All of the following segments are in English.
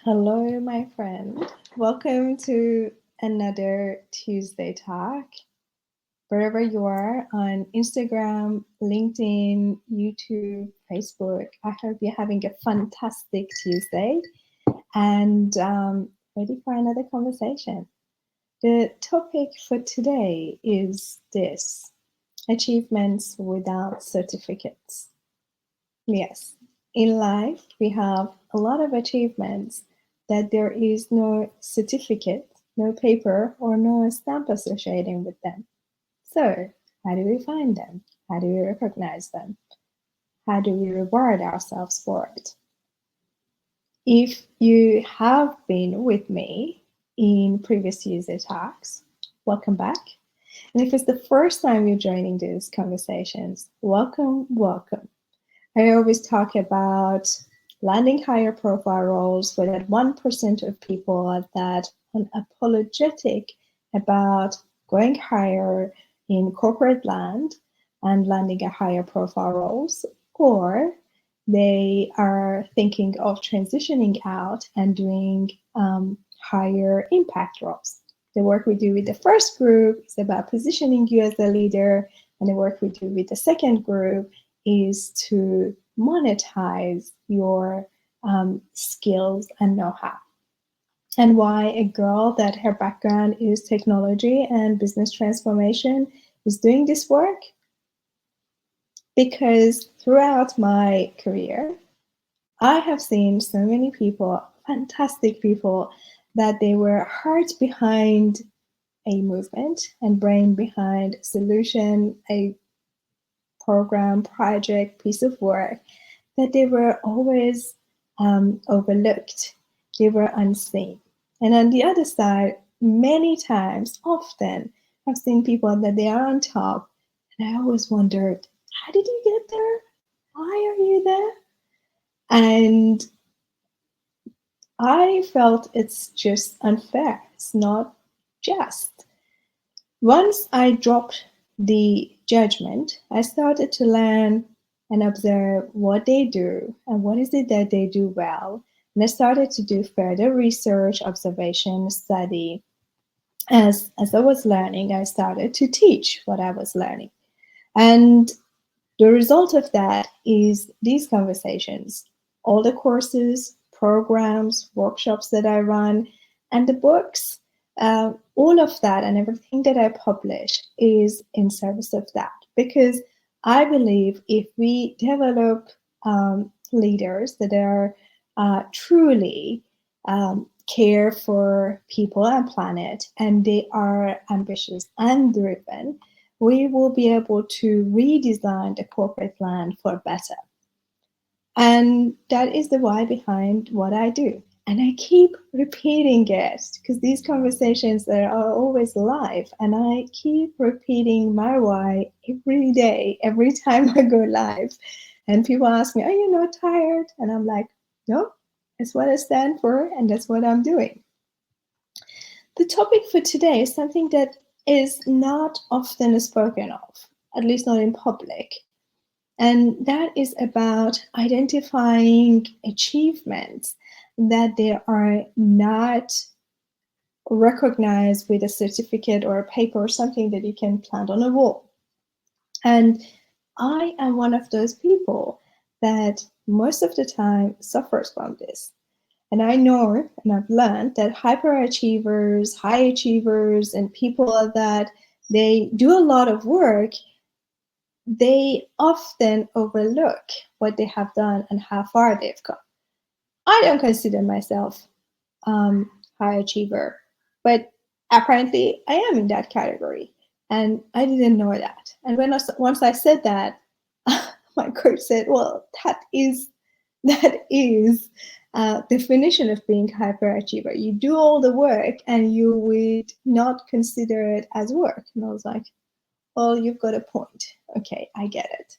Hello, my friend. Welcome to another Tuesday Talk. Wherever you are on Instagram, LinkedIn, YouTube, Facebook, I hope you're having a fantastic Tuesday and ready for another conversation. The topic for today is this: achievements without certificates. Yes, in life, we have a lot of achievements that there is no certificate, no paper, or no stamp associated with them. So, how do we find them? How do we recognize them? How do we reward ourselves for it? If you have been with me in previous user talks, welcome back. And if it's the first time you're joining these conversations, welcome, welcome. I always talk about landing higher profile roles for that 1% of people that are unapologetic about going higher in corporate land and landing a higher profile roles, or they are thinking of transitioning out and doing higher impact roles. The work we do with the first group is about positioning you as a leader, and the work we do with the second group is to monetize your skills and know-how. And why a girl that her background is technology and business transformation is doing this work? Because throughout my career, I have seen so many people, fantastic people, that they were heart behind a movement and brain behind a solution, a program, project, piece of work, that they were always overlooked. They were unseen. And on the other side, many times, often, I've seen people that they are on top, and I always wondered, how did you get there? Why are you there? And I felt it's just unfair. It's not just. Once I dropped the judgment, I started to learn and observe what they do and what is it that they do well. And I started to do further research, observation, study. As I was learning, I started to teach what I was learning. And the result of that is these conversations, all the courses, programs, workshops that I run, and the books, all of that and everything that I publish is in service of that. Because I believe if we develop leaders that are truly care for people and planet, and they are ambitious and driven, we will be able to redesign the corporate land for better. And that is the why behind what I do. And I keep repeating it because these conversations are always live. And I keep repeating my why every day, every time I go live. And people ask me, are you not tired? And I'm like, no, it's what I stand for and that's what I'm doing. The topic for today is something that is not often spoken of, at least not in public. And that is about identifying achievements that they are not recognized with a certificate or a paper or something that you can plant on a wall. And I am one of those people that most of the time suffers from this. And I know and I've learned that hyperachievers, high achievers, and people that they do a lot of work, they often overlook what they have done and how far they've come. I don't consider myself high achiever, but apparently I am in that category, and I didn't know that. And once I said that, my coach said, "Well, that is definition of being hyperachiever. You do all the work, and you would not consider it as work." And I was like, "Well, you've got a point. Okay, I get it."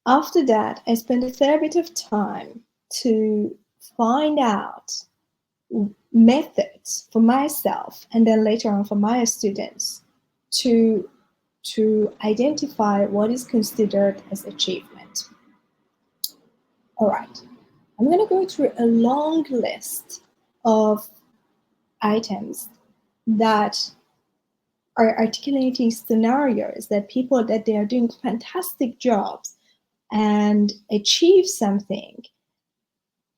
After that, I spent a fair bit of time to find out methods for myself and then later on for my students to identify what is considered as achievement. All right. I'm going to go through a long list of items that are articulating scenarios that people that they are doing fantastic jobs and achieve something,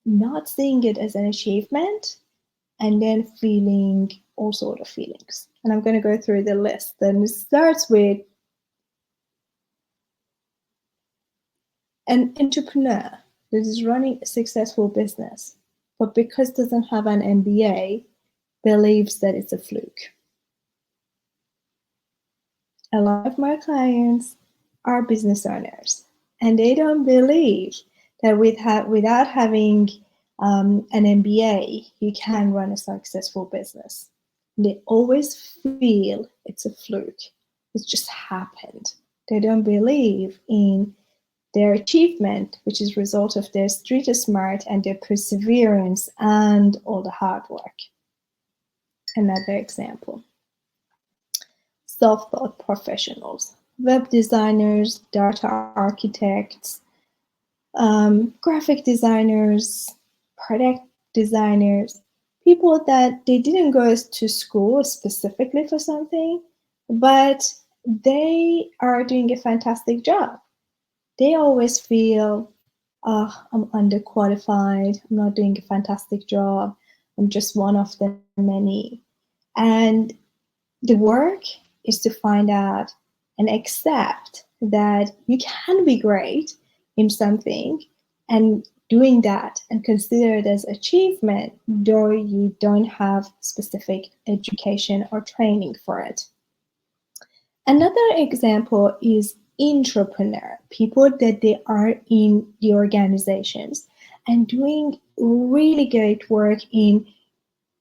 not seeing it as an achievement, and then feeling all sort of feelings. And I'm going to go through the list. Then it starts with an entrepreneur that is running a successful business, but because doesn't have an MBA, believes that it's a fluke. A lot of my clients are business owners, and they don't believe that without having an MBA, you can run a successful business. They always feel it's a fluke. It just happened. They don't believe in their achievement, which is a result of their street smart and their perseverance and all the hard work. Another example. Self-taught professionals, web designers, data architects, graphic designers, product designers, people that they didn't go to school specifically for something, but they are doing a fantastic job. They always feel, oh, I'm underqualified, I'm not doing a fantastic job, I'm just one of the many. And the work is to find out and accept that you can be great in something and doing that and consider it as achievement, though you don't have specific education or training for it. Another example is entrepreneur, people that they are in the organizations and doing really great work in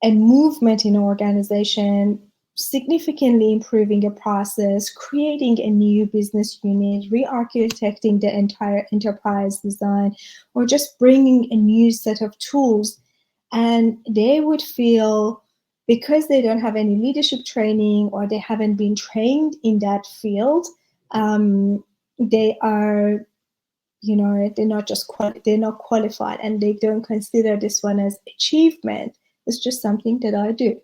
a movement in an organization, significantly improving a process, creating a new business unit, re-architecting the entire enterprise design, or just bringing a new set of tools. And they would feel, because they don't have any leadership training or they haven't been trained in that field, they are, they're not qualified, and they don't consider this one as achievement. It's just something that I do.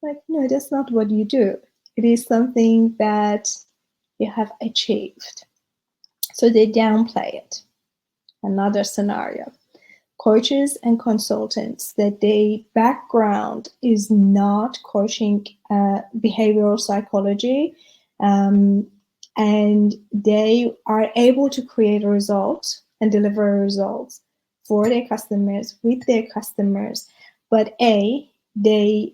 Like, no, that's not what you do. It is something that you have achieved. So they downplay it. Another scenario. Coaches and consultants that their background is not coaching behavioral psychology, and they are able to create results and deliver results for their customers, with their customers, but their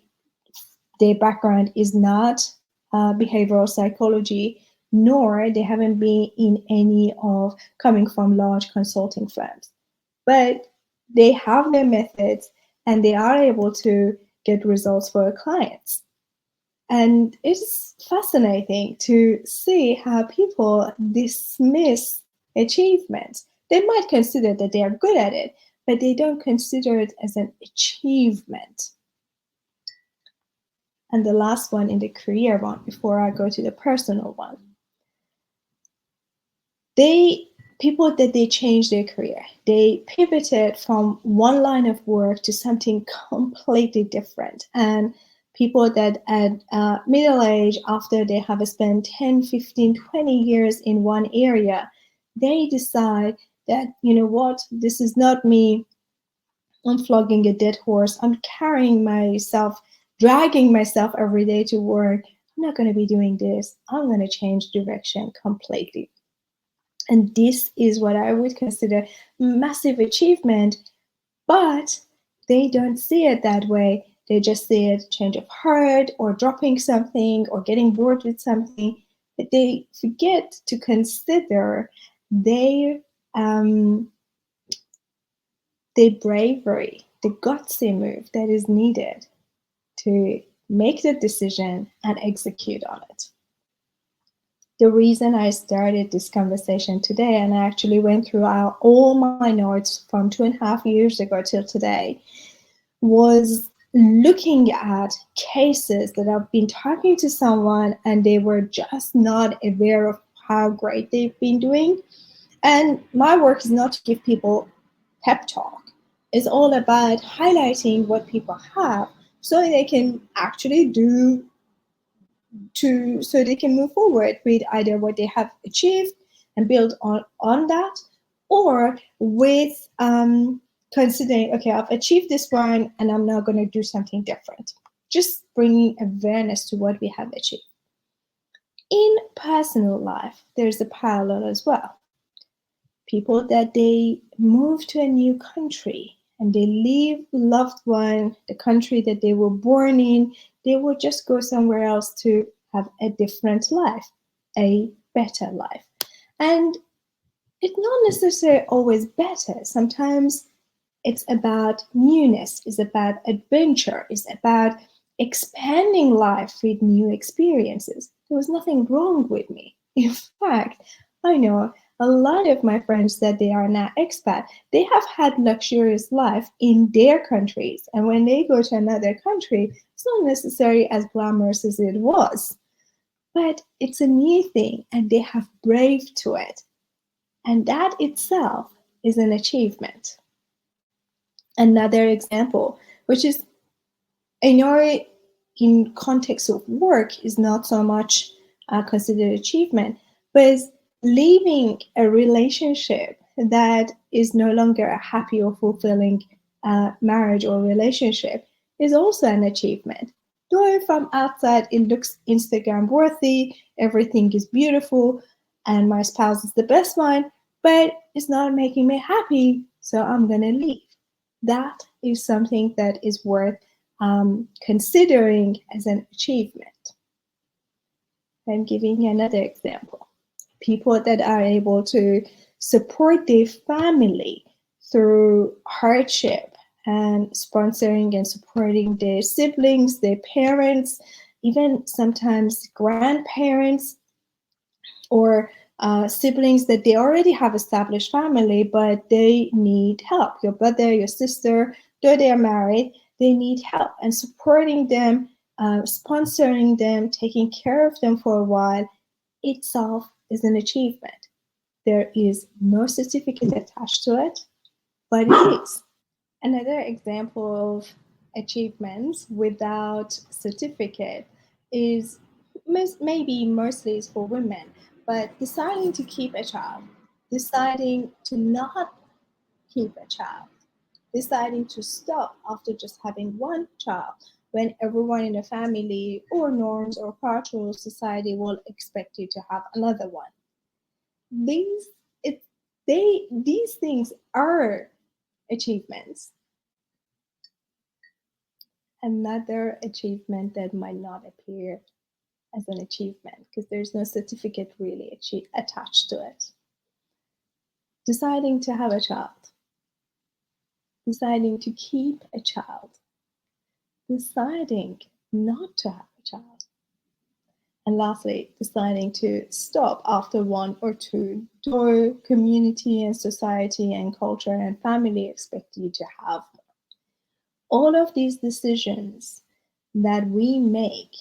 background is not behavioral psychology, nor they haven't been in any of coming from large consulting firms. But they have their methods and they are able to get results for clients. And it's fascinating to see how people dismiss achievements. They might consider that they are good at it, but they don't consider it as an achievement. And the last one in the career one, before I go to the personal one, people that they changed their career. They pivoted from one line of work to something completely different. And people that at middle age, after they have spent 10, 15, 20 years in one area, they decide that, you know what, this is not me. I'm flogging a dead horse. I'm carrying myself, dragging myself every day to work. I'm not going to be doing this. I'm going to change direction completely. And this is what I would consider massive achievement, but they don't see it that way. They just see it change of heart or dropping something or getting bored with something, but they forget to consider their bravery, the gutsy move that is needed to make the decision and execute on it. The reason I started this conversation today, and I actually went through all my notes from 2.5 years ago till today, was looking at cases that I've been talking to someone and they were just not aware of how great they've been doing. And my work is not to give people pep talk. It's all about highlighting what people have so they can actually do so they can move forward with either what they have achieved and build on that, or with considering, okay, I've achieved this one and I'm now going to do something different. Just bringing awareness to what we have achieved. In personal life, there's a parallel as well. People that they move to a new country and they leave loved one, the country that they were born in, they will just go somewhere else to have a different life, a better life. And it's not necessarily always better. Sometimes it's about newness, it's about adventure, it's about expanding life with new experiences. There was nothing wrong with me. In fact, I know a lot of my friends that they are now expat, they have had luxurious life in their countries. And when they go to another country, it's not necessarily as glamorous as it was. But it's a new thing and they have braved to it. And that itself is an achievement. Another example, which is, I know in context of work is not so much considered achievement, but leaving a relationship that is no longer a happy or fulfilling marriage or relationship is also an achievement. Though from outside it looks Instagram worthy, everything is beautiful, and my spouse is the best one, but it's not making me happy, so I'm gonna leave. That is something that is worth considering as an achievement. I'm giving you another example. People that are able to support their family through hardship and sponsoring and supporting their siblings, their parents, even sometimes grandparents or siblings that they already have established family, but they need help. Your brother, your sister, though they are married, they need help, and supporting them, sponsoring them, taking care of them for a while itself is an achievement. There is no certificate attached to it, but it is. Another example of achievements without certificate is maybe mostly is for women, but deciding to keep a child, deciding to not keep a child, deciding to stop after just having one child when everyone in the family or norms or cultural society will expect you to have another one. These it these things are achievements. Another achievement that might not appear as an achievement because there's no certificate really attached to it. Deciding to have a child, deciding to keep a child, deciding not to have a child, and lastly, deciding to stop after one or two, though community and society and culture and family expect you to have more. All of these decisions that we make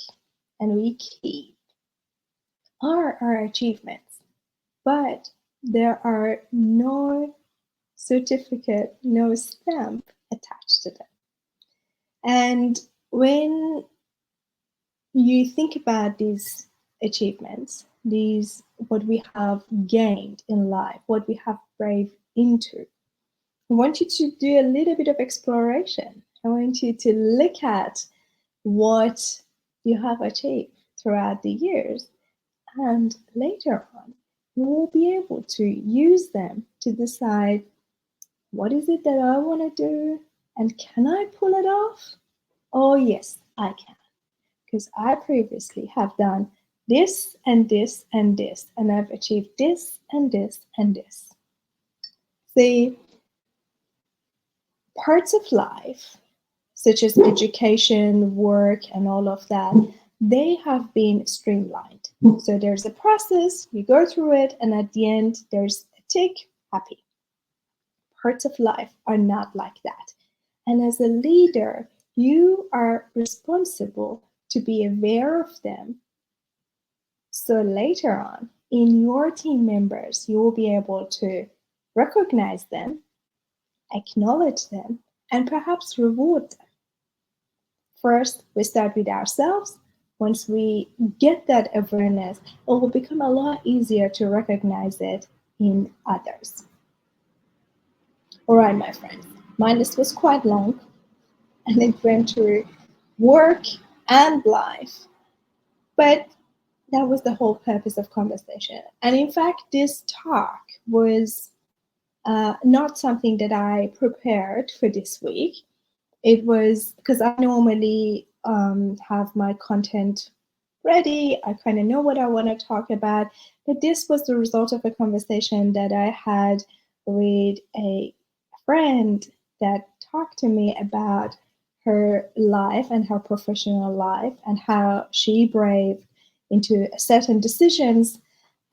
and we keep are our achievements, but there are no certificate, no stamp attached to them. And when you think about these achievements, these what we have gained in life, what we have braved into, I want you to do a little bit of exploration. I want you to look at what you have achieved throughout the years, and later on, you will be able to use them to decide what is it that I want to do and can I pull it off? Oh, yes, I can. Because I previously have done this and this and this, and I've achieved this and this and this. The parts of life, such as education, work, and all of that, they have been streamlined. So there's a process, you go through it, and at the end, there's a tick, happy. Parts of life are not like that. And as a leader, you are responsible to be aware of them. So later on, in your team members, you will be able to recognize them acknowledge them, and perhaps reward them. First, we start with ourselves. Once we get that awareness, it will become a lot easier to recognize it in others. All right, my friends, my list was quite long and it went through work and life. But that was the whole purpose of conversation. And in fact, this talk was not something that I prepared for this week. It was because I normally have my content ready. I kind of know what I want to talk about. But this was the result of a conversation that I had with a friend that talked to me about her life and her professional life and how she braved into certain decisions.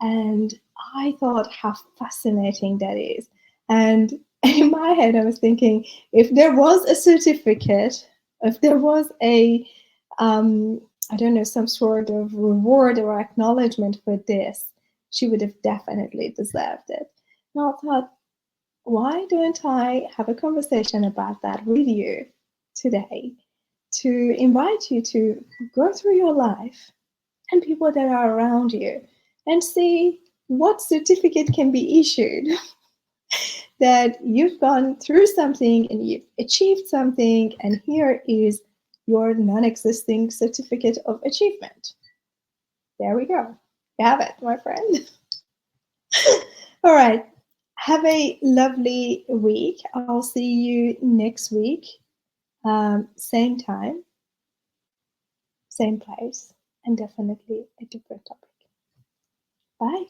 And I thought how fascinating that is. And in my head, I was thinking, if there was a certificate, if there was a, I don't know, some sort of reward or acknowledgement for this, she would have definitely deserved it. And I thought, why don't I have a conversation about that with you today to invite you to go through your life and people that are around you and see what certificate can be issued that you've gone through something and you've achieved something, and here is your non-existing certificate of achievement. There we go. You have it, my friend. All right. Have a lovely week. I'll see you next week. Same time, same place, and definitely a different topic. Bye.